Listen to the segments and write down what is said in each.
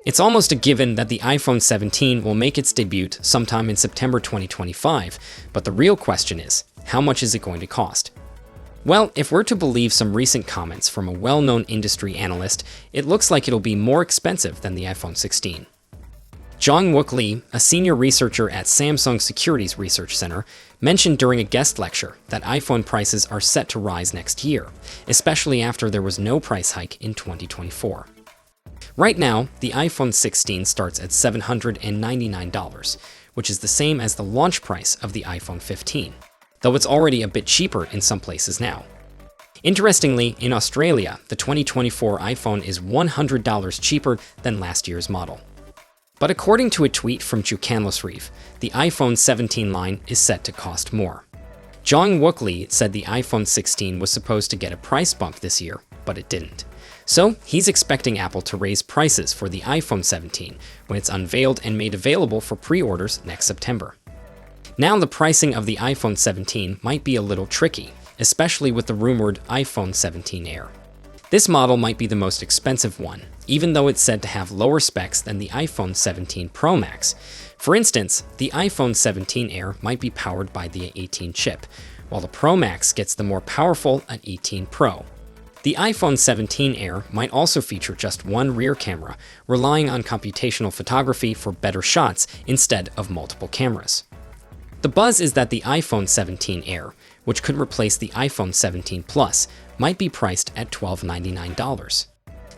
It's almost a given that the iPhone 17 will make its debut sometime in September 2025, but the real question is, how much is it going to cost? Well, if we're to believe some recent comments from a well-known industry analyst, it looks like it'll be more expensive than the iPhone 16. Jong-wook Lee, a senior researcher at Samsung Securities Research Center, mentioned during a guest lecture that iPhone prices are set to rise next year, especially after there was no price hike in 2024. Right now, the iPhone 16 starts at $799, which is the same as the launch price of the iPhone 15, though it's already a bit cheaper in some places now. Interestingly, in Australia, the 2024 iPhone is $100 cheaper than last year's model. But according to a tweet from Jukanlos Reef, the iPhone 17 line is set to cost more. Jong-wook Lee said the iPhone 16 was supposed to get a price bump this year, but it didn't. So he's expecting Apple to raise prices for the iPhone 17 when it's unveiled and made available for pre-orders next September. Now the pricing of the iPhone 17 might be a little tricky, especially with the rumored iPhone 17 Air. This model might be the most expensive one, even though it's said to have lower specs than the iPhone 17 Pro Max. For instance, the iPhone 17 Air might be powered by the A18 chip, while the Pro Max gets the more powerful A18 Pro. The iPhone 17 Air might also feature just one rear camera, relying on computational photography for better shots instead of multiple cameras. The buzz is that the iPhone 17 Air, which could replace the iPhone 17 Plus, might be priced at $1,299.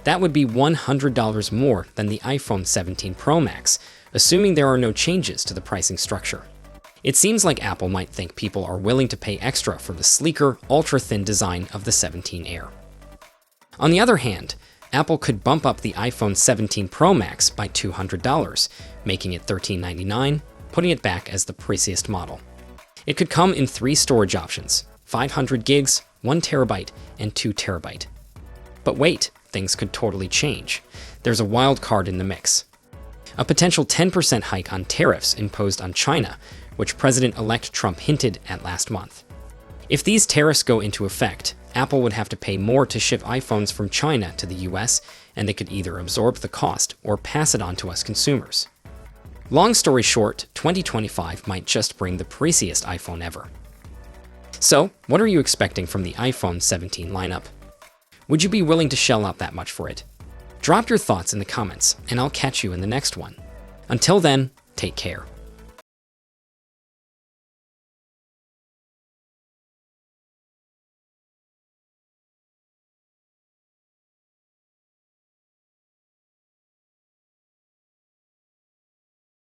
That would be $100 more than the iPhone 17 Pro Max, assuming there are no changes to the pricing structure. It seems like Apple might think people are willing to pay extra for the sleeker, ultra-thin design of the 17 Air. On the other hand, Apple could bump up the iPhone 17 Pro Max by $200, making it $1,399, putting it back as the priciest model. It could come in 3 storage options: 500 gigs, 1 terabyte, and 2 terabyte. But wait, things could totally change. There's a wild card in the mix. A potential 10% hike on tariffs imposed on China, which President-elect Trump hinted at last month. If these tariffs go into effect, Apple would have to pay more to ship iPhones from China to the US, and they could either absorb the cost or pass it on to us consumers. Long story short, 2025 might just bring the priciest iPhone ever. So, what are you expecting from the iPhone 17 lineup? Would you be willing to shell out that much for it? Drop your thoughts in the comments, and I'll catch you in the next one. Until then, take care.